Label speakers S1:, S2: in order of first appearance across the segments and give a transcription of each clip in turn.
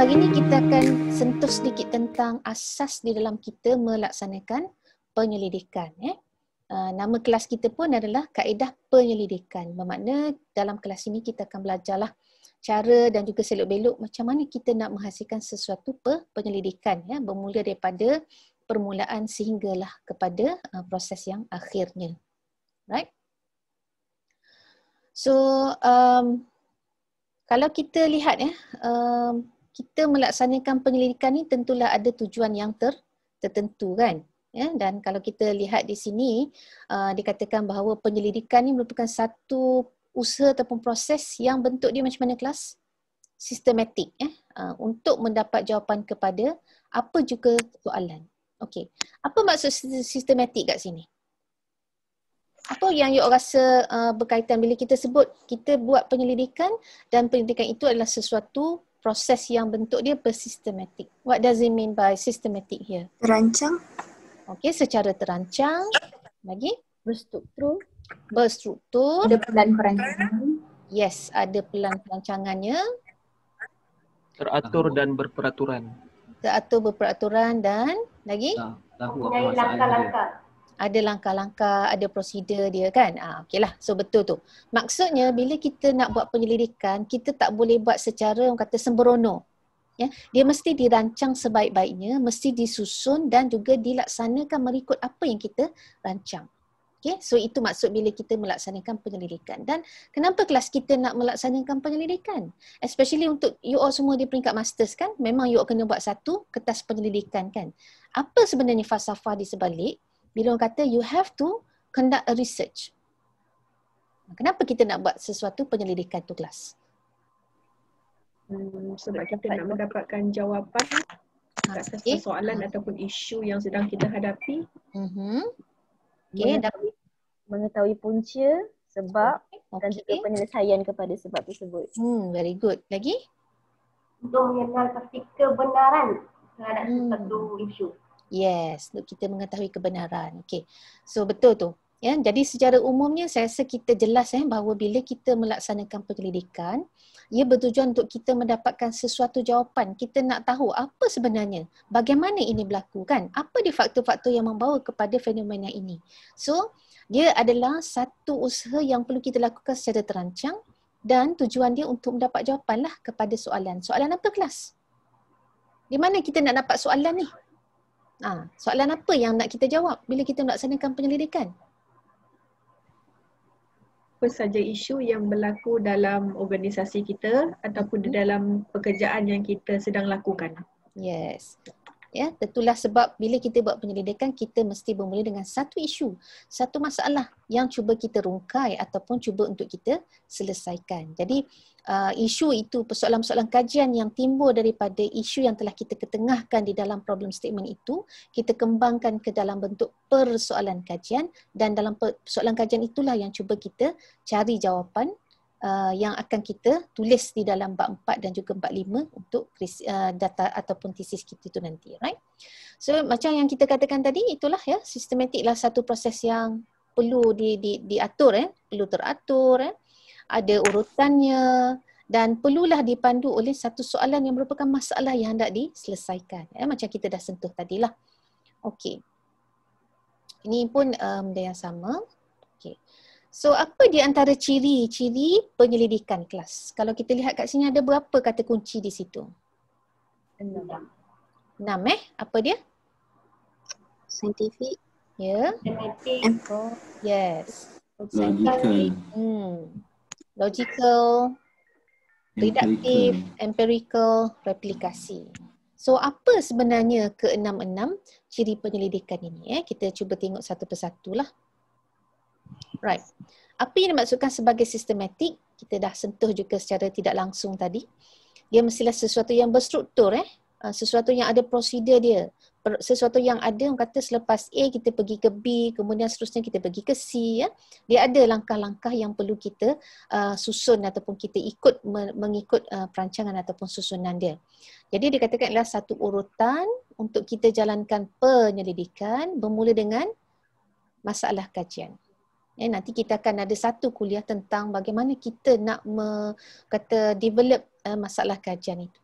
S1: Hari ini kita akan sentuh sedikit tentang asas di dalam kita melaksanakan penyelidikan. Nama kelas kita pun adalah kaedah penyelidikan. Bermakna dalam kelas ini kita akan belajarlah cara dan juga selok-belok macam mana kita nak menghasilkan sesuatu penyelidikan, bermula daripada permulaan sehinggalah kepada proses yang akhirnya. Right? So, kalau kita lihat kita melaksanakan penyelidikan ni tentulah ada tujuan yang tertentu kan. Dan kalau kita lihat di sini dikatakan bahawa penyelidikan ni merupakan satu usaha ataupun proses yang bentuk dia macam mana kelas? Sistematik untuk mendapat jawapan kepada apa juga soalan. Okey. Apa maksud sistematik kat sini? Apa yang you rasa berkaitan bila kita sebut kita buat penyelidikan dan penyelidikan itu adalah sesuatu proses yang bentuk dia bersistematik. What does it mean by systematic here?
S2: Terancang.
S1: Okey, secara terancang. Lagi?
S3: Berstruktur.
S1: Berstruktur.
S3: Ada pelan perancangan.
S1: Yes, ada pelan perancangannya.
S4: Teratur dan berperaturan.
S1: Teratur berperaturan dan lagi?
S5: Mempunyai langkah-langkah.
S1: Ada langkah-langkah, ada prosedur dia kan. Okeylah, so betul tu. Maksudnya bila kita nak buat penyelidikan, kita tak boleh buat secara orang kata sembrono. Dia mesti dirancang sebaik-baiknya, mesti disusun dan juga dilaksanakan mengikut apa yang kita rancang. Okay, so itu maksud bila kita melaksanakan penyelidikan. Dan kenapa kelas kita nak melaksanakan penyelidikan? Especially untuk you all semua di peringkat masters kan, memang you all kena buat satu kertas penyelidikan kan. Apa sebenarnya falsafah di sebalik bila orang kata you have to conduct a research? Kenapa kita nak buat sesuatu penyelidikan tu kelas?
S6: Sebab kita nak mendapatkan jawapan atas persoalan ataupun isu yang sedang kita hadapi.
S1: Okay,
S3: mengetahui punca, sebab dan juga penyelesaian kepada sebab tersebut.
S1: Very good. Lagi?
S5: Untuk mengenal pasti kebenaran terhadap sesuatu isu.
S1: Yes, untuk kita mengetahui kebenaran. Okay. So betul tu. Jadi secara umumnya saya rasa kita jelas bahawa bila kita melaksanakan penyelidikan, ia bertujuan untuk kita mendapatkan sesuatu jawapan. Kita nak tahu apa sebenarnya, bagaimana ini berlaku kan? Apa dia faktor-faktor yang membawa kepada fenomena ini. So, dia adalah satu usaha yang perlu kita lakukan secara terancang dan tujuan dia untuk mendapat jawapanlah kepada soalan. Soalan apa kelas? Di mana kita nak dapat soalan ni? Soalan apa yang nak kita jawab bila kita melaksanakan penyelidikan?
S6: Apa saja isu yang berlaku dalam organisasi kita ataupun di dalam pekerjaan yang kita sedang lakukan.
S1: Yes. Tentulah sebab bila kita buat penyelidikan, kita mesti bermula dengan satu isu, satu masalah yang cuba kita rungkai ataupun cuba untuk kita selesaikan. Jadi isu itu, persoalan-persoalan kajian yang timbul daripada isu yang telah kita ketengahkan di dalam problem statement itu, kita kembangkan ke dalam bentuk persoalan kajian dan dalam persoalan kajian itulah yang cuba kita cari jawapan yang akan kita tulis di dalam bab 4 dan juga bab 5 untuk data ataupun tesis kita itu nanti, right? So macam yang kita katakan tadi, itulah sistematik lah satu proses yang perlu diatur, perlu teratur, ada urutannya dan perlulah dipandu oleh satu soalan yang merupakan masalah yang hendak diselesaikan. Macam kita dah sentuh tadilah. Okey. Ini pun benda yang sama. Okey. So apa di antara ciri-ciri penyelidikan kelas? Kalau kita lihat kat sini ada berapa kata kunci di situ? 6. Apa dia?
S2: Scientific.
S1: Yes.
S7: Logical.
S1: Logical, reduktif, empirical, replikasi. So apa sebenarnya ke-6 ciri penyelidikan ini? Kita cuba tengok satu persatu lah. Right. Apa yang dimaksudkan sebagai sistematik? Kita dah sentuh juga secara tidak langsung tadi. Dia mestilah sesuatu yang berstruktur, sesuatu yang ada prosedur dia. Sesuatu yang ada, orang kata selepas A kita pergi ke B, kemudian seterusnya kita pergi ke C. Dia ada langkah-langkah yang perlu kita susun ataupun kita ikut mengikut perancangan ataupun susunan dia. Jadi dikatakan adalah satu urutan untuk kita jalankan penyelidikan bermula dengan masalah kajian. Nanti kita akan ada satu kuliah tentang bagaimana kita nak develop masalah kajian itu.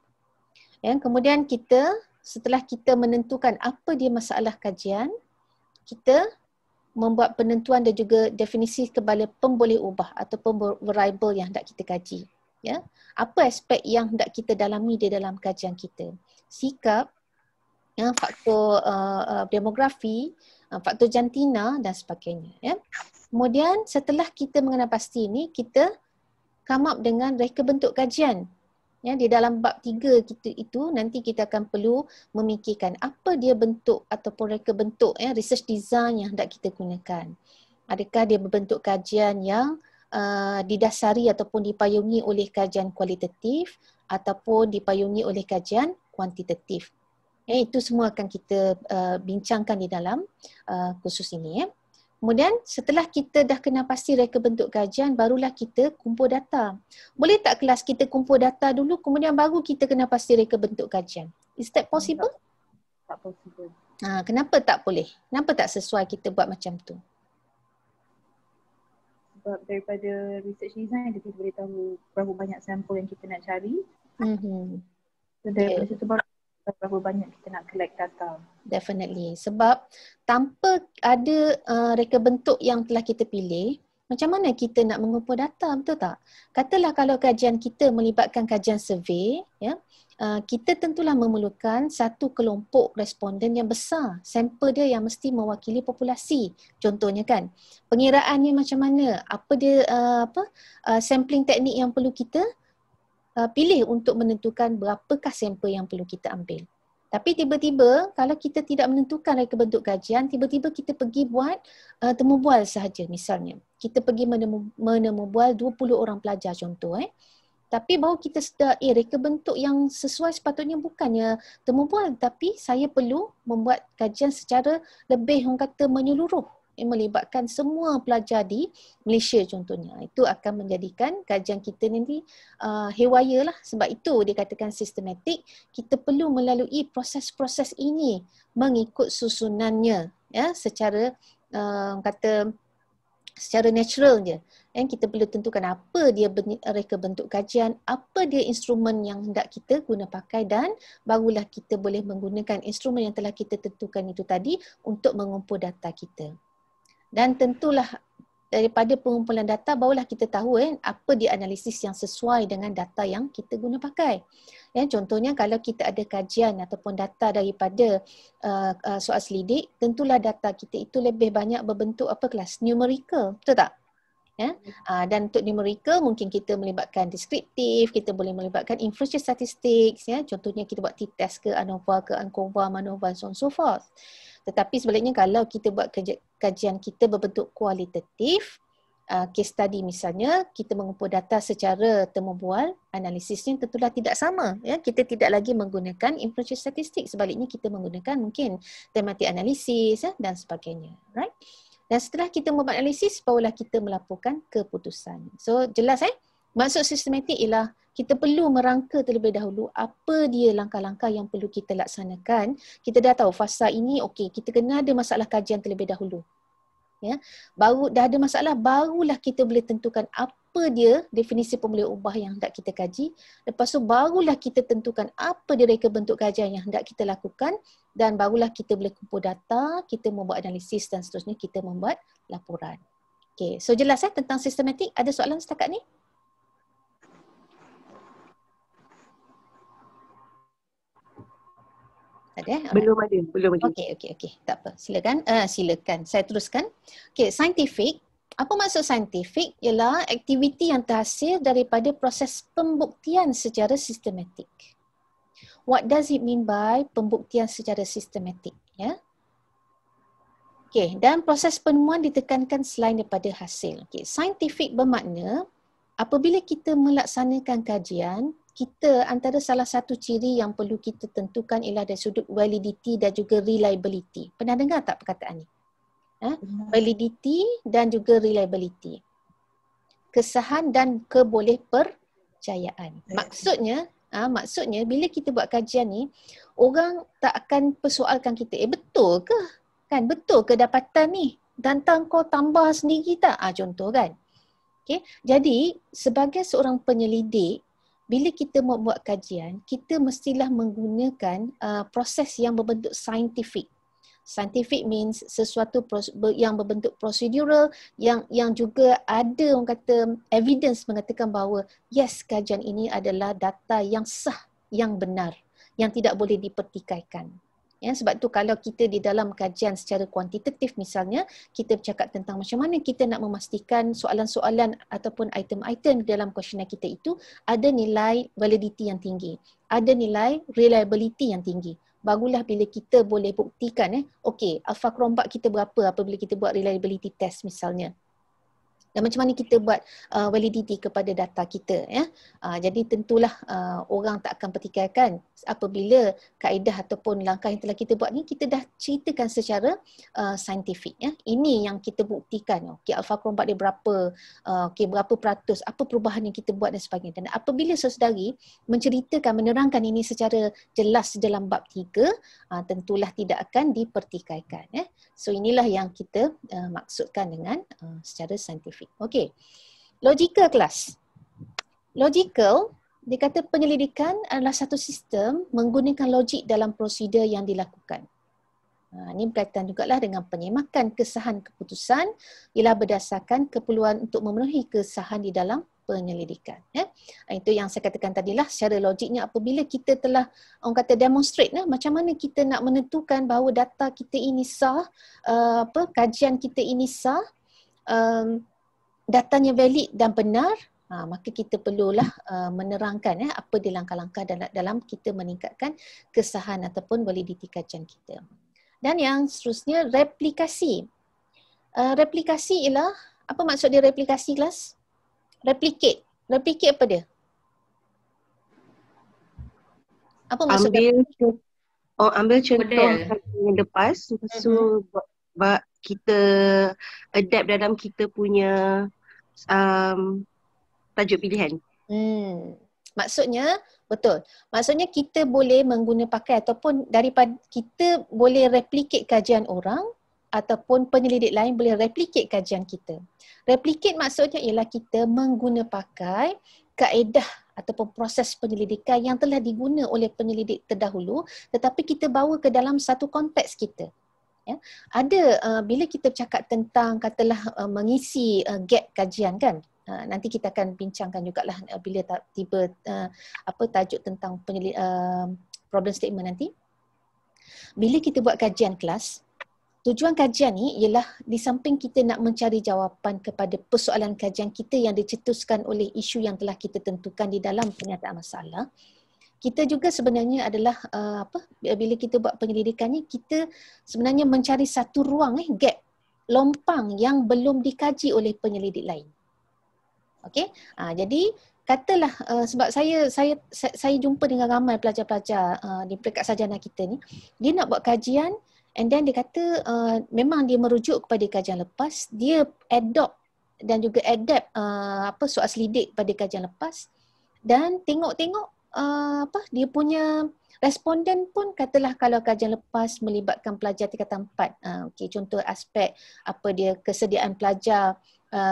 S1: Kemudian setelah kita menentukan apa dia masalah kajian, kita membuat penentuan dan juga definisi kepada pemboleh ubah ataupun variable yang hendak kita kaji. Ya, apa aspek yang hendak kita dalami di dalam kajian kita? Sikap, faktor demografi, faktor jantina dan sebagainya. Ya. Kemudian setelah kita mengenal pasti ini, kita come up dengan reka bentuk kajian. Ya, di dalam bab 3 kita itu nanti kita akan perlu memikirkan apa dia bentuk ataupun reka bentuk research design yang hendak kita gunakan. Adakah dia berbentuk kajian yang didasari ataupun dipayungi oleh kajian kualitatif ataupun dipayungi oleh kajian kuantitatif. Itu semua akan kita bincangkan di dalam kursus ini. Kemudian setelah kita dah kenal pasti reka bentuk kajian, barulah kita kumpul data. Boleh tak kelas kita kumpul data dulu, kemudian baru kita kenal pasti reka bentuk kajian? Is that possible?
S3: Tak possible.
S1: Kenapa tak boleh? Kenapa tak sesuai kita buat macam tu?
S2: Sebab daripada research design kita boleh tahu berapa banyak sampel yang kita nak cari. So daripada situ baru berapa banyak kita nak collect data.
S1: Definitely. Sebab tanpa ada reka bentuk yang telah kita pilih, macam mana kita nak mengumpul data, betul tak? Katalah kalau kajian kita melibatkan kajian survey, ya, kita tentulah memerlukan satu kelompok responden yang besar. Sampel dia yang mesti mewakili populasi. Contohnya kan, pengiraannya macam mana? Apa dia sampling teknik yang perlu kita pilih untuk menentukan berapakah sampel yang perlu kita ambil. Tapi tiba-tiba kalau kita tidak menentukan reka bentuk kajian, tiba-tiba kita pergi buat temu bual sahaja misalnya. Kita pergi menemu bual 20 orang pelajar contoh. Tapi baru kita sedar, reka bentuk yang sesuai sepatutnya bukannya temu bual, tapi saya perlu membuat kajian secara lebih orang kata menyeluruh. Melibatkan semua pelajar di Malaysia contohnya. Itu akan menjadikan kajian kita nanti haywire lah. Sebab itu dikatakan sistematik. Kita perlu melalui proses-proses ini mengikut susunannya, ya, secara secara natural je. Yang kita perlu tentukan apa dia reka bentuk kajian, apa dia instrumen yang hendak kita guna pakai, dan barulah kita boleh menggunakan instrumen yang telah kita tentukan itu tadi untuk mengumpul data kita. Dan tentulah daripada pengumpulan data barulah kita tahu apa dia analisis yang sesuai dengan data yang kita guna pakai. Contohnya kalau kita ada kajian ataupun data daripada soal selidik, tentulah data kita itu lebih banyak berbentuk kelas numerical, betul tak? Dan untuk numerical mungkin kita melibatkan deskriptif, kita boleh melibatkan inferential statistics, contohnya kita buat t-test ke ANOVA ke ANCOVA, MANOVA, so on so forth. Tetapi sebaliknya kalau kita buat kajian kita berbentuk kualitatif, case study misalnya, kita mengumpul data secara temu bual, analisisnya tentulah tidak sama. Kita tidak lagi menggunakan inferential statistik, sebaliknya kita menggunakan mungkin tematik analisis dan sebagainya. Right? Dan setelah kita membuat analisis, barulah kita melaporkan keputusan. So jelas maksud sistematik ialah kita perlu merangka terlebih dahulu apa dia langkah-langkah yang perlu kita laksanakan. Kita dah tahu fasa ini, okey, kita kena ada masalah kajian terlebih dahulu. Baru dah ada masalah, barulah kita boleh tentukan apa dia definisi pemboleh ubah yang hendak kita kaji. Lepas tu barulah kita tentukan apa dia reka bentuk kajian yang hendak kita lakukan, dan barulah kita boleh kumpul data, kita membuat analisis dan seterusnya kita membuat laporan. Okey, so jelas tentang sistematik. Ada soalan setakat ni? Ada?
S6: Belum ada.
S1: Okey. Tak apa. Silakan. Saya teruskan. Okey, saintifik. Apa maksud saintifik? Ialah aktiviti yang terhasil daripada proses pembuktian secara sistematik. What does it mean by pembuktian secara sistematik? Okey, dan proses penemuan ditekankan selain daripada hasil. Okey, saintifik bermakna apabila kita melaksanakan kajian, kita antara salah satu ciri yang perlu kita tentukan ialah dari sudut validity dan juga reliability. Pernah dengar tak perkataan ni? Validity dan juga reliability. Kesahan dan kebolehpercayaan. Maksudnya bila kita buat kajian ni, orang tak akan persoalkan kita, betul ke? Betul ke dapatan ni? Dan kau tambah sendiri tak? Contoh kan? Okay. Jadi sebagai seorang penyelidik, bila kita mau buat kajian, kita mestilah menggunakan proses yang berbentuk scientific. Scientific means sesuatu yang berbentuk procedural, yang juga ada orang kata evidence mengatakan bahawa yes, kajian ini adalah data yang sah, yang benar, yang tidak boleh dipertikaikan. Ya, sebab tu kalau kita di dalam kajian secara kuantitatif misalnya, kita bercakap tentang macam mana kita nak memastikan soalan-soalan ataupun item-item dalam kuesioner kita itu ada nilai validity yang tinggi, ada nilai reliability yang tinggi. Bagulah bila kita boleh buktikan okey, alpha kerombak kita berapa apabila kita buat reliability test misalnya. Dan macam mana kita buat validity kepada data kita, ya. Jadi tentulah orang tak akan pertikaikan apabila kaedah ataupun langkah yang telah kita buat ni kita dah ceritakan secara saintifik, ya. Ini yang kita buktikan. Okey, alpha kerombak dia berapa, okey, berapa peratus, apa perubahan yang kita buat dan sebagainya. Dan apabila saudari menceritakan, menerangkan ini secara jelas dalam bab 3, tentulah tidak akan dipertikaikan, ya. So inilah yang kita maksudkan dengan secara saintifik. Okey. Logical kelas. Logical, dia kata penyelidikan adalah satu sistem menggunakan logik dalam prosedur yang dilakukan. Ini berkaitan jugalah dengan penyemakan kesahan keputusan ialah berdasarkan keperluan untuk memenuhi kesahan di dalam penyelidikan. Ya. Itu yang saya katakan tadilah, secara logiknya apabila kita telah orang kata demonstrate macam mana kita nak menentukan bahawa data kita ini sah, kajian kita ini sah, datanya valid dan benar, maka kita perlulah menerangkan apa dia langkah-langkah dalam kita meningkatkan kesahan ataupun validiti kajian kita. Dan yang seterusnya, replikasi. Replikasi ialah, apa maksud dia replikasi, kelas? Replicate. Replicate apa dia? Apa maksud
S4: ambil contoh yang lepas, kita adapt dalam kita punya tajuk pilihan.
S1: Maksudnya, betul. Maksudnya kita boleh pakai ataupun daripada kita boleh replicate kajian orang ataupun penyelidik lain boleh replicate kajian kita. Replicate maksudnya ialah kita pakai kaedah ataupun proses penyelidikan yang telah diguna oleh penyelidik terdahulu tetapi kita bawa ke dalam satu konteks kita. Ya. Ada bila kita bercakap tentang katalah mengisi gap kajian kan, nanti kita akan bincangkan jugalah bila tiba tajuk tentang problem statement nanti. Bila kita buat kajian kelas, tujuan kajian ni ialah di samping kita nak mencari jawapan kepada persoalan kajian kita yang dicetuskan oleh isu yang telah kita tentukan di dalam penyataan masalah, kita juga sebenarnya adalah bila kita buat penyelidikannya, kita sebenarnya mencari satu ruang gap, lompang yang belum dikaji oleh penyelidik lain. Okey, jadi katalah sebab saya jumpa dengan ramai pelajar-pelajar di peringkat sarjana kita ni, dia nak buat kajian and then dia kata memang dia merujuk kepada kajian lepas, dia adopt dan juga adapt soal selidik pada kajian lepas, dan tengok-tengok dia punya responden pun katalah kalau kajian lepas melibatkan pelajar tingkatan 4, contoh aspek dia kesediaan pelajar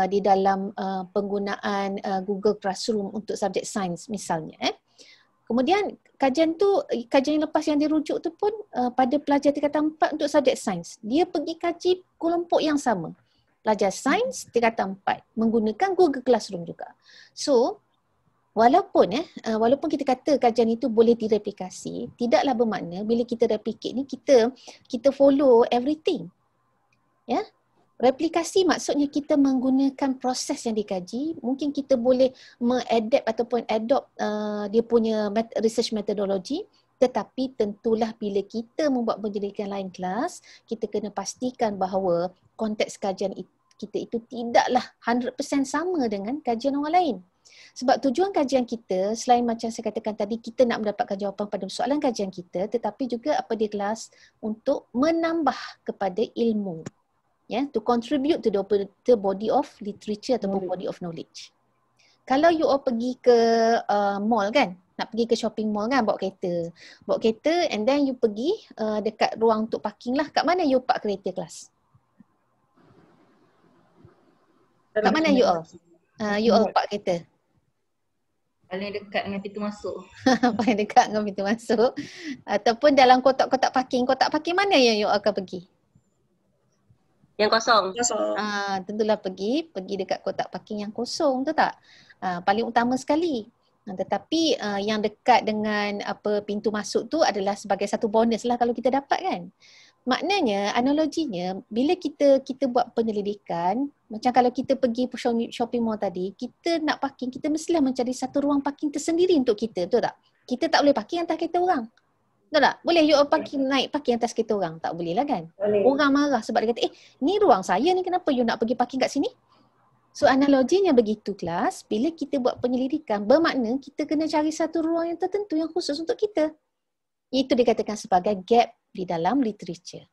S1: di dalam penggunaan Google Classroom untuk subjek sains misalnya. Kemudian kajian lepas yang dirujuk tu pun pada pelajar tingkatan 4 untuk subjek sains. Dia pergi kaji kelompok yang sama. Pelajar sains tingkatan 4 menggunakan Google Classroom juga. So, walaupun kita kata kajian itu boleh direplikasi, tidaklah bermakna bila kita replicate ni kita follow everything. Ya. Replikasi maksudnya kita menggunakan proses yang dikaji, mungkin kita boleh mengadapt ataupun adopt dia punya research methodology, tetapi tentulah bila kita membuat penyelidikan lain kelas, kita kena pastikan bahawa konteks kajian kita itu tidaklah 100% sama dengan kajian orang lain. Sebab tujuan kajian kita, selain macam saya katakan tadi, kita nak mendapatkan jawapan pada soalan kajian kita, tetapi juga di kelas untuk menambah kepada ilmu. Ya, to contribute to the body of literature ataupun body of knowledge. Kalau you all pergi ke mall kan, nak pergi ke shopping mall kan, bawa kereta and then you pergi dekat ruang untuk parking lah. Kat mana you park kereta kelas? Kat mana you all? You all park kereta?
S7: Paling dekat dengan pintu masuk.
S1: Paling dekat dengan pintu masuk. Ataupun dalam kotak-kotak parking. Kotak parking mana yang you akan pergi?
S4: Yang kosong.
S1: Tentulah pergi dekat kotak parking yang kosong, tu tak? Paling utama sekali. Tetapi yang dekat dengan pintu masuk tu adalah sebagai satu bonus lah kalau kita dapat kan. Maknanya, analoginya, bila kita buat penyelidikan, macam kalau kita pergi shopping mall tadi, kita nak parking, kita mestilah mencari satu ruang parking tersendiri untuk kita, betul tak? Kita tak boleh parking atas kereta orang. Betul tak? Boleh you naik parking atas kereta orang? Tak boleh lah kan? Boleh. Orang marah sebab dia kata, ni ruang saya ni, kenapa you nak pergi parking kat sini? So analoginya begitu kelas, bila kita buat penyelidikan, bermakna kita kena cari satu ruang yang tertentu yang khusus untuk kita. Itu dikatakan sebagai gap di dalam literature.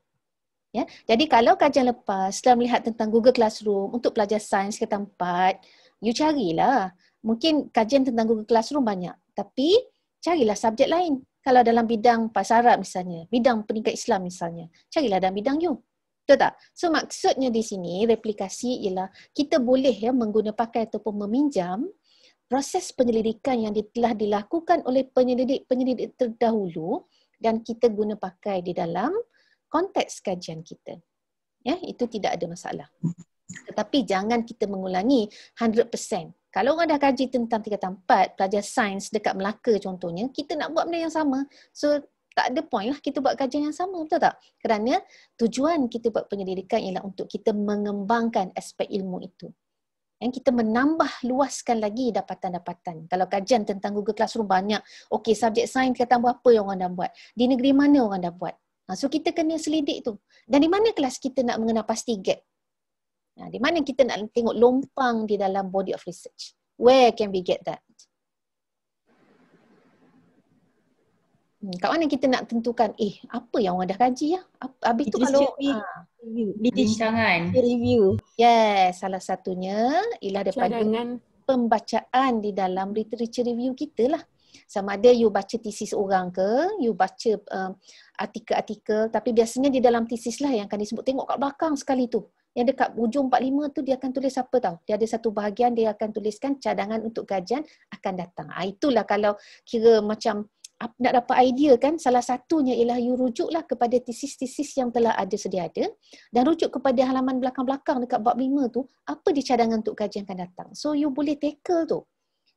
S1: Ya, jadi kalau kajian lepas setelah melihat tentang Google Classroom untuk pelajar sains Tingkatan 4, you carilah. Mungkin kajian tentang Google Classroom banyak, tapi carilah subjek lain. Kalau dalam bidang bahasa Arab misalnya, bidang pendidikan Islam misalnya, carilah dalam bidang you. Betul tak? So maksudnya di sini replikasi ialah kita boleh menggunakan pakai ataupun meminjam proses penyelidikan yang telah dilakukan oleh penyelidik terdahulu dan kita guna pakai di dalam konteks kajian kita. Ya, itu tidak ada masalah. Tetapi jangan kita mengulangi 100%. Kalau orang dah kaji tentang Tingkatan 4, pelajar sains dekat Melaka contohnya, kita nak buat benda yang sama. So tak ada point lah kita buat kajian yang sama, betul tak? Kerana tujuan kita buat penyelidikan ialah untuk kita mengembangkan aspek ilmu itu. Yang kita menambah luaskan lagi dapatan-dapatan. Kalau kajian tentang Google Classroom banyak, okey subjek sains Tingkatan berapa yang orang dah buat? Di negeri mana orang dah buat? So kita kena selidik tu. Dan di mana kelas kita nak mengenal pasti gap? Di mana kita nak tengok lompang di dalam body of research? Where can we get that? Kat mana kita nak tentukan, apa yang orang dah kaji ya? Habis tu kalau
S3: review.
S1: Yes, salah satunya ialah daripada pembacaan di dalam literature review kita lah. Sama ada you baca tesis orang ke, you baca artikel-artikel, tapi biasanya di dalam tesis lah yang akan disebut. Tengok kat belakang sekali tu. Yang dekat hujung 45 tu dia akan tulis apa tau? Dia ada satu bahagian dia akan tuliskan cadangan untuk kajian akan datang. Itulah kalau kira macam nak dapat idea kan, salah satunya ialah you rujuklah kepada tesis-tesis yang telah ada sedia ada dan rujuk kepada halaman belakang-belakang dekat bab 5 tu, apa dia cadangan untuk kajian akan datang. So you boleh tackle tu.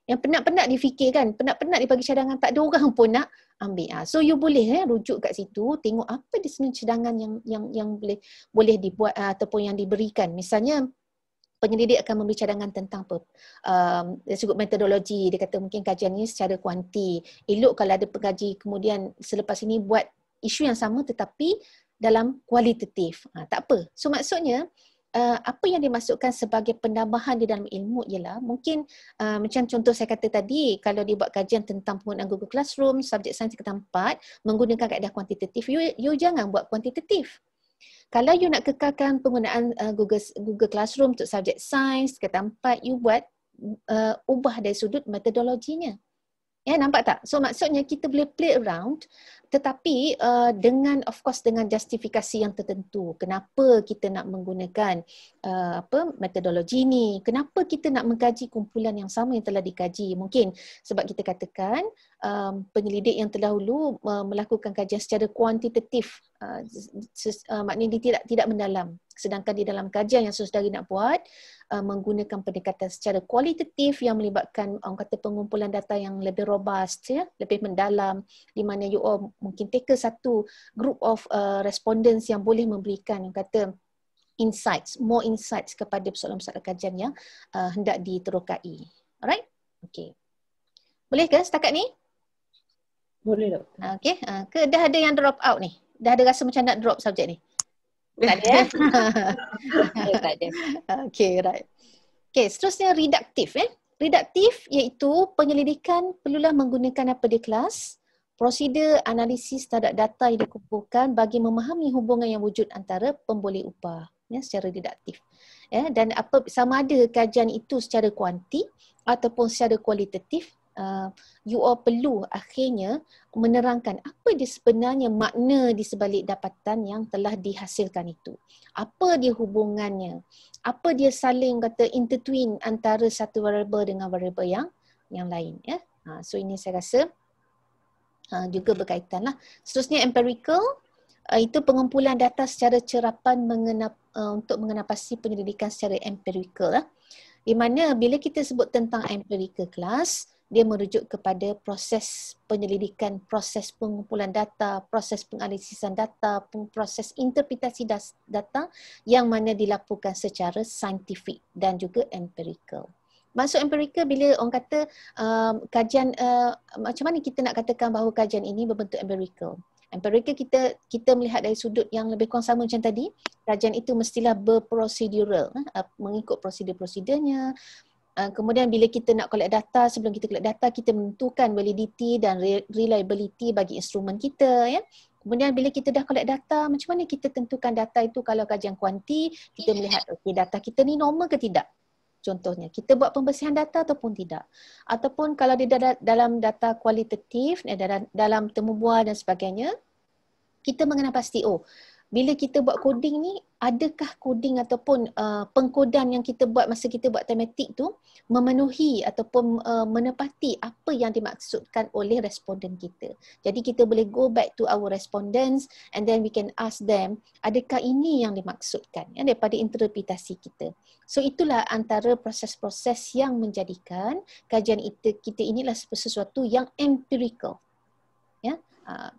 S1: Yang penat-penat difikirkan, penat-penat dibagi cadangan, tak ada orang pun nak ambil. So you boleh rujuk kat situ, tengok apa dia sebenarnya cadangan yang boleh dibuat ataupun yang diberikan. Misalnya penyelidik akan memberi cadangan tentang apa? Dia sebut metodologi, dia kata mungkin kajian ni secara kuanti. Elok kalau ada pengkaji kemudian selepas ini buat isu yang sama tetapi dalam kualitatif. Tak apa. So maksudnya apa yang dimasukkan sebagai penambahan di dalam ilmu ialah mungkin macam contoh saya kata tadi, kalau dia buat kajian tentang penggunaan Google Classroom, subjek sains Tingkatan 4 menggunakan kaedah kuantitatif, you jangan buat kuantitatif. Kalau you nak kekalkan penggunaan Google Classroom untuk subjek sains Tingkatan 4, you buat ubah dari sudut metodologinya. Ya, nampak tak? So maksudnya kita boleh play around tetapi dengan of course dengan justifikasi yang tertentu. Kenapa kita nak menggunakan metodologi ni? Kenapa kita nak mengkaji kumpulan yang sama yang telah dikaji? Mungkin sebab kita katakan penyelidik yang terdahulu melakukan kajian secara kuantitatif, maknanya dia tidak mendalam. Sedangkan di dalam kajian yang saudari nak buat menggunakan pendekatan secara kualitatif yang melibatkan orang kata pengumpulan data yang lebih robust, ya, lebih mendalam, di mana you all mungkin tackle satu group of respondents yang boleh memberikan orang kata insights, more insights kepada persoalan-persoalan kajian yang hendak diterokai. Alright? Okay. Boleh ke setakat ni?
S3: Boleh tak?
S1: Okay. Ke dah ada yang drop out ni? Dah ada rasa macam nak drop subjek ni? Tak ada ya?
S3: Tak ada.
S1: Okay, right. Okay, seterusnya reduktif. Reduktif iaitu penyelidikan perlulah menggunakan apa di kelas, prosedur analisis terhadap data yang dikumpulkan bagi memahami hubungan yang wujud antara pemboleh upah, ya, secara reduktif. Ya, dan apa sama ada kajian itu secara kuanti ataupun secara kualitatif, you all perlu akhirnya menerangkan apa dia sebenarnya makna di sebalik dapatan yang telah dihasilkan itu. Apa dia hubungannya? Apa dia saling kata intertwine antara satu variable dengan variable yang lain, ya. So ini saya rasa juga berkaitan lah. Seterusnya empirical, itu pengumpulan data secara cerapan untuk mengenapasi penyelidikan secara empirical lah. Di mana bila kita sebut tentang empirical class, dia merujuk kepada proses penyelidikan, proses pengumpulan data, proses penganalisisan data, proses interpretasi data yang mana dilakukan secara saintifik dan juga empirical. Maksud empirical bila orang kata kajian, macam mana kita nak katakan bahawa kajian ini berbentuk empirical? Empirical kita melihat dari sudut yang lebih kurang sama macam tadi. Kajian itu mestilah berprosedural, mengikut prosedur-prosedurnya. Kemudian bila kita nak collect data, sebelum kita collect data, kita menentukan validity dan reliability bagi instrumen kita, ya. Kemudian bila kita dah collect data, macam mana kita tentukan data itu? Kalau kajian kuanti, kita melihat okey, data kita ni normal ke tidak? Contohnya, kita buat pembersihan data ataupun tidak. Ataupun kalau di dalam data kualitatif, dalam temu bual dan sebagainya, kita mengenal pasti, bila kita buat coding ni, adakah coding ataupun pengkodan yang kita buat masa kita buat tematik tu memenuhi ataupun menepati apa yang dimaksudkan oleh responden kita. Jadi kita boleh go back to our respondents and then we can ask them, adakah ini yang dimaksudkan, ya, daripada interpretasi kita. So itulah antara proses-proses yang menjadikan kajian kita inilah sesuatu yang empirical. Ya.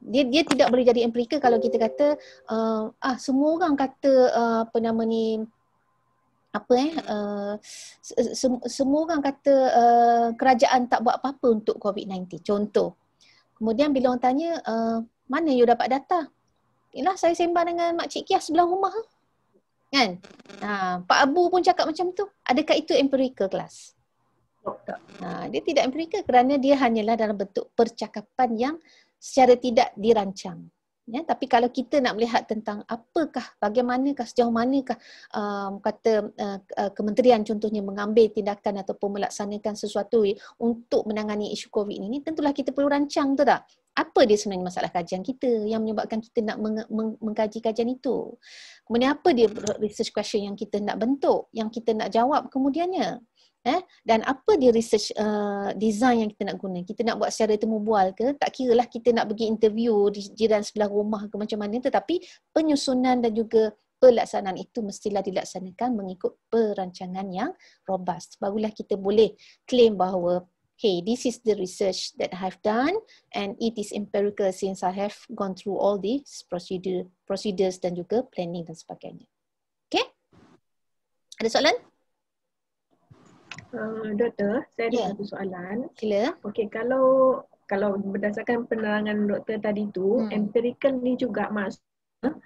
S1: Dia tidak boleh jadi empirical kalau kita kata semua orang kata semua orang kata kerajaan tak buat apa-apa untuk COVID-19, contoh. Kemudian bila orang tanya mana you dapat data? Yalah, saya sembang dengan Makcik Kia sebelah rumah kan. Pak Abu pun cakap macam tu. Adakah itu empirical class? Dia tidak empirical kerana dia hanyalah dalam bentuk percakapan yang secara tidak dirancang. Ya, tapi kalau kita nak melihat tentang apakah, bagaimanakah, sejauh manakah kementerian contohnya mengambil tindakan ataupun melaksanakan sesuatu untuk menangani isu COVID ini, tentulah kita perlu rancang, betul tak? Apa dia sebenarnya masalah kajian kita yang menyebabkan kita nak mengkaji kajian itu? Kemudian apa dia research question yang kita nak bentuk, yang kita nak jawab kemudiannya? Dan apa dia research design yang kita nak guna? Kita nak buat secara temu bual ke? Tak kira lah kita nak pergi interview di jiran sebelah rumah ke macam mana, tetapi penyusunan dan juga pelaksanaan itu mestilah dilaksanakan mengikut perancangan yang robust. Barulah kita boleh claim bahawa hey, this is the research that I have done and it is empirical since I have gone through all these procedures dan juga planning dan sebagainya. Okay? Ada soalan?
S6: Doktor, saya ada satu soalan.
S1: Sila.
S6: Okey, kalau berdasarkan penerangan doktor tadi tu, empirical ni juga maksudnya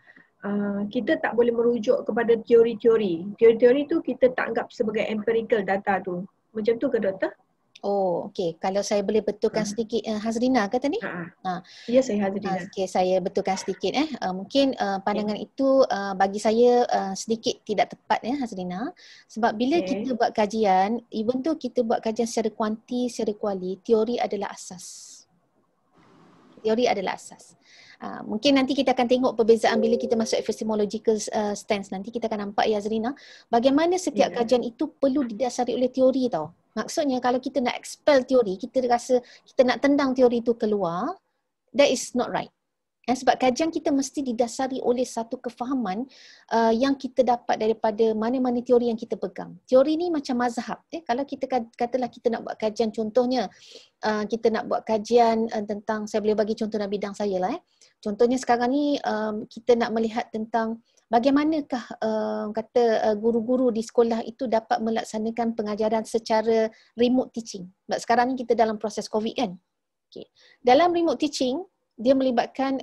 S6: kita tak boleh merujuk kepada teori-teori. Teori-teori tu kita tak anggap sebagai empirical data tu. Macam tu ke doktor?
S1: Okey. Kalau saya boleh betulkan sedikit, Hazrina kata ni?
S6: Ya, saya Hazrina.
S1: Okey, saya betulkan sedikit. Mungkin pandangan itu bagi saya sedikit tidak tepat, Hazrina. Sebab bila kita buat kajian, even tu kita buat kajian secara kuanti, secara kuali, teori adalah asas. Teori adalah asas. Mungkin nanti kita akan tengok perbezaan bila kita masuk epistemological stance. Nanti kita akan nampak, ya Hazrina, bagaimana setiap kajian itu perlu didasari oleh teori tau. Maksudnya kalau kita nak expel teori, kita rasa kita nak tendang teori itu keluar, that is not right. Sebab kajian kita mesti didasari oleh satu kefahaman yang kita dapat daripada mana-mana teori yang kita pegang. Teori ni macam mazhab. Kalau kita katalah kita nak buat kajian, contohnya kita nak buat kajian tentang, saya boleh bagi contoh dalam bidang saya lah. Contohnya sekarang ni kita nak melihat tentang bagaimanakah guru-guru di sekolah itu dapat melaksanakan pengajaran secara remote teaching. Sebab sekarang ni kita dalam proses COVID kan. Okay. Dalam remote teaching, dia melibatkan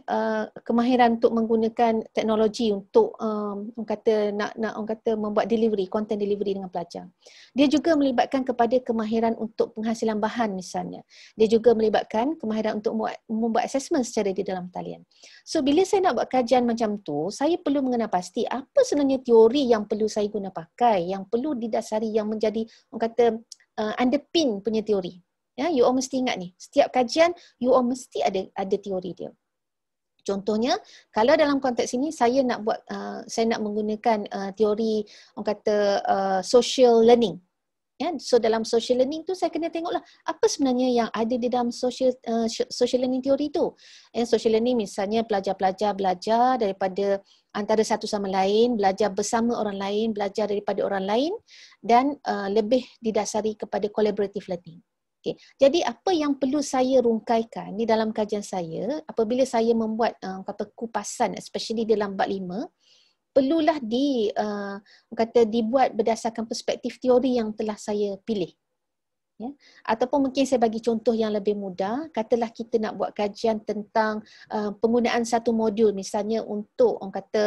S1: kemahiran untuk menggunakan teknologi untuk membuat delivery, content delivery dengan pelajar. Dia juga melibatkan kepada kemahiran untuk penghasilan bahan misalnya. Dia juga melibatkan kemahiran untuk membuat assessment secara di dalam talian. So bila saya nak buat kajian macam tu, saya perlu mengenal pasti apa sebenarnya teori yang perlu saya guna pakai, yang perlu didasari, yang menjadi underpin punya teori. Ya, you all mesti ingat ni, setiap kajian you all mesti ada teori dia. Contohnya, kalau dalam konteks ini saya nak menggunakan teori social learning. Ya, so dalam social learning tu saya kena tengoklah apa sebenarnya yang ada di dalam social learning teori tu. Social learning misalnya pelajar-pelajar belajar daripada antara satu sama lain, belajar bersama orang lain, belajar daripada orang lain dan lebih didasari kepada collaborative learning. Okay. Jadi apa yang perlu saya rungkaikan di dalam kajian saya apabila saya membuat kata kupasan especially dalam bab 5, perlulah dibuat berdasarkan perspektif teori yang telah saya pilih. Ya. Ataupun mungkin saya bagi contoh yang lebih mudah, katalah kita nak buat kajian tentang penggunaan satu modul misalnya untuk orang kata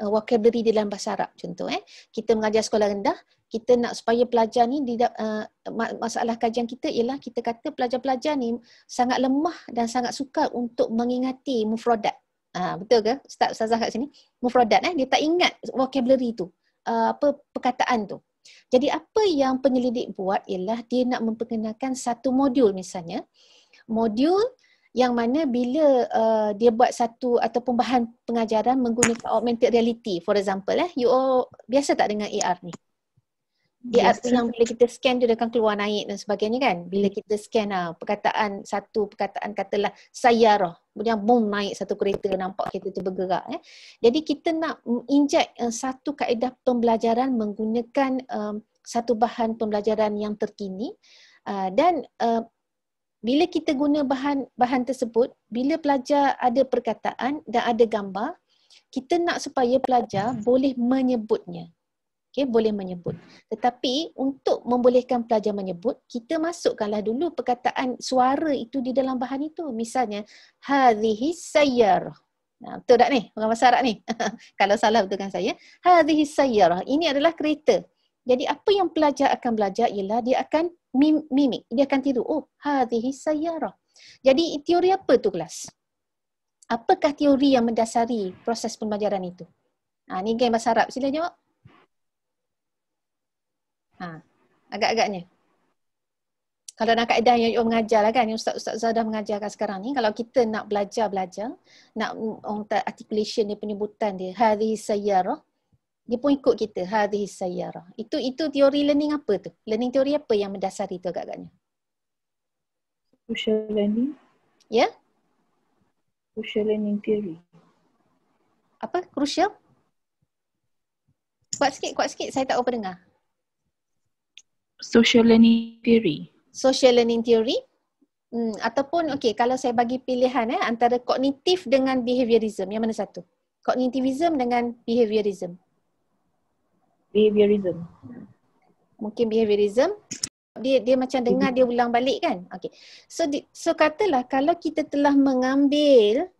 S1: vocabulary di dalam bahasa Arab contoh. Kita mengajar sekolah rendah, kita nak supaya pelajar ni masalah kajian kita ialah kita kata pelajar-pelajar ni sangat lemah dan sangat sukar untuk mengingati mufradat. Betul ke Ustazah kat sini? Mufradat dia tak ingat vocabulary tu. Perkataan tu. Jadi apa yang penyelidik buat ialah dia nak memperkenalkan satu modul misalnya. Modul yang mana bila dia buat satu ataupun bahan pengajaran menggunakan augmented reality. For example, you all biasa tak dengan AR ni? AR tu yang bila kita scan dia akan keluar naik dan sebagainya kan. Bila kita scan satu perkataan katalah sayyarah, kemudian boom naik satu kereta, nampak kereta tu bergerak. Jadi kita nak inject satu kaedah pembelajaran menggunakan satu bahan pembelajaran yang terkini dan bila kita guna bahan tersebut, bila pelajar ada perkataan dan ada gambar, kita nak supaya pelajar boleh menyebutnya. Okay, boleh menyebut. Tetapi untuk membolehkan pelajar menyebut, kita masukkanlah dulu perkataan suara itu di dalam bahan itu. Misalnya, hadhihi sayyarah. Betul tak ni? Orang bahasa Arab ni. Kalau salah betulkan saya. Hadhihi sayyarah. Ini adalah kereta. Jadi apa yang pelajar akan belajar ialah dia akan mimik. Dia akan tiru. Oh, hadhihi sayyarah. Jadi teori apa tu kelas? Apakah teori yang mendasari proses pembelajaran itu? Ni game bahasa Arab. Sila jawab. Agak-agaknya. Kalau nak kaedah yang you mengajar lah kan, yang Ustaz-Ustazah dah mengajarkan sekarang ni, kalau kita nak belajar, nak articulation dia, penyebutan dia, hadhihi sayyarah, dia pun ikut kita, hadhihi sayyarah. Itu teori learning apa tu? Learning teori apa yang mendasari tu agak-agaknya?
S2: Social learning.
S1: Ya?
S2: Social learning theory.
S1: Apa? Crucial? Kuat sikit, saya tak apa dengar.
S2: Social learning theory.
S1: Social learning theory. Ataupun kalau saya bagi pilihan antara kognitif dengan behaviorism, yang mana satu? Kognitivism dengan behaviorism.
S2: Behaviorism.
S1: Mungkin behaviorism. Dia macam dengar dia ulang balik kan. So katalah kalau kita telah mengambil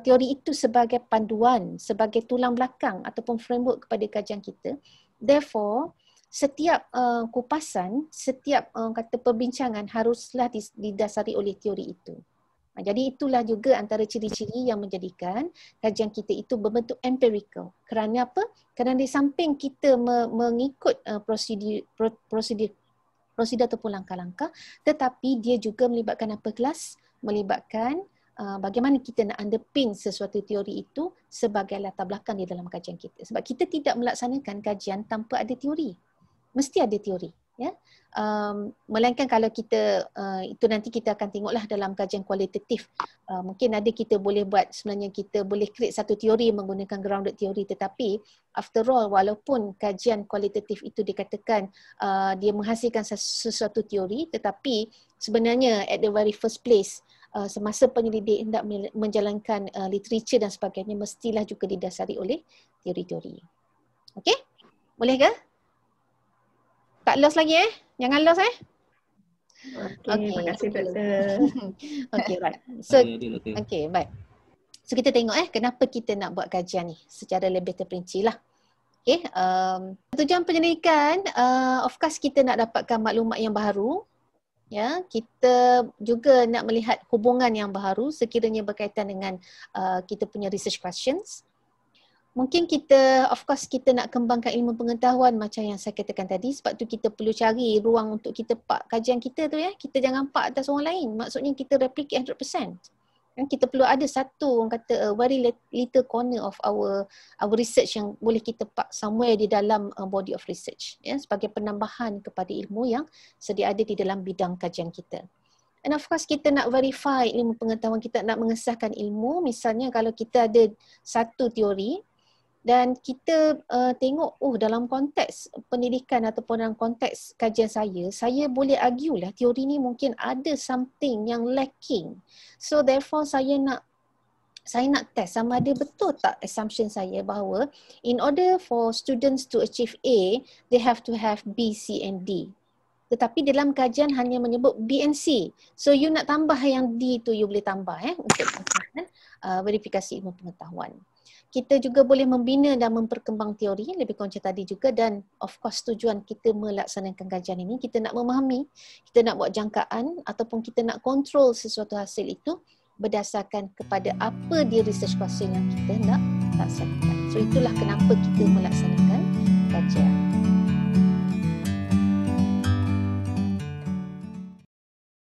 S1: teori itu sebagai panduan, sebagai tulang belakang ataupun framework kepada kajian kita, therefore setiap kupasan, setiap kata perbincangan haruslah didasari oleh teori itu. Jadi itulah juga antara ciri-ciri yang menjadikan kajian kita itu berbentuk empirical. Kerana apa? Kerana di samping kita mengikut prosedur ataupun langkah-langkah, tetapi dia juga melibatkan apa kelas? Melibatkan bagaimana kita nak underpin sesuatu teori itu sebagai latar belakang di dalam kajian kita. Sebab kita tidak melaksanakan kajian tanpa ada teori. Mesti ada teori. Ya? Melainkan kalau kita, itu nanti kita akan tengoklah dalam kajian kualitatif. Mungkin ada kita boleh buat, sebenarnya kita boleh create satu teori menggunakan grounded teori, tetapi after all walaupun kajian kualitatif itu dikatakan dia menghasilkan sesuatu teori, tetapi sebenarnya at the very first place semasa penyelidik hendak menjalankan literature dan sebagainya mestilah juga didasari oleh teori-teori. Okey? Boleh ke? Tak lost lagi Jangan lost
S6: Okay. Terima kasih doktor.
S1: Okay, right. So, okay, baik. So kita tengok kenapa kita nak buat kajian ni secara lebih terperinci lah. Okay, tujuan penyelidikan, of course kita nak dapatkan maklumat yang baru. Ya, kita juga nak melihat hubungan yang baru sekiranya berkaitan dengan kita punya research questions. Mungkin kita, of course kita nak kembangkan ilmu pengetahuan macam yang saya katakan tadi, sebab tu kita perlu cari ruang untuk kita park kajian kita tu Kita jangan park atas orang lain, maksudnya kita replicate 100%. Kita perlu ada satu, orang kata, very little corner of our research yang boleh kita park somewhere di dalam body of research, ya, sebagai penambahan kepada ilmu yang sedia ada di dalam bidang kajian kita. And of course kita nak verify ilmu pengetahuan, kita nak mengesahkan ilmu. Misalnya kalau kita ada satu teori dan kita tengok, dalam konteks pendidikan ataupun dalam konteks kajian saya boleh argue lah teori ni mungkin ada something yang lacking. So therefore saya nak test sama ada betul tak assumption saya bahawa in order for students to achieve A, they have to have B, C and D. Tetapi dalam kajian hanya menyebut B and C. So you nak tambah yang D tu, you boleh tambah untuk verifikasi ilmu pengetahuan. Kita juga boleh membina dan memperkembang teori, lebih kurang macam tadi juga, dan of course tujuan kita melaksanakan kajian ini, kita nak memahami, kita nak buat jangkaan ataupun kita nak kontrol sesuatu hasil itu berdasarkan kepada apa dia research hasil yang kita nak laksanakan. So itulah kenapa kita melaksanakan kajian.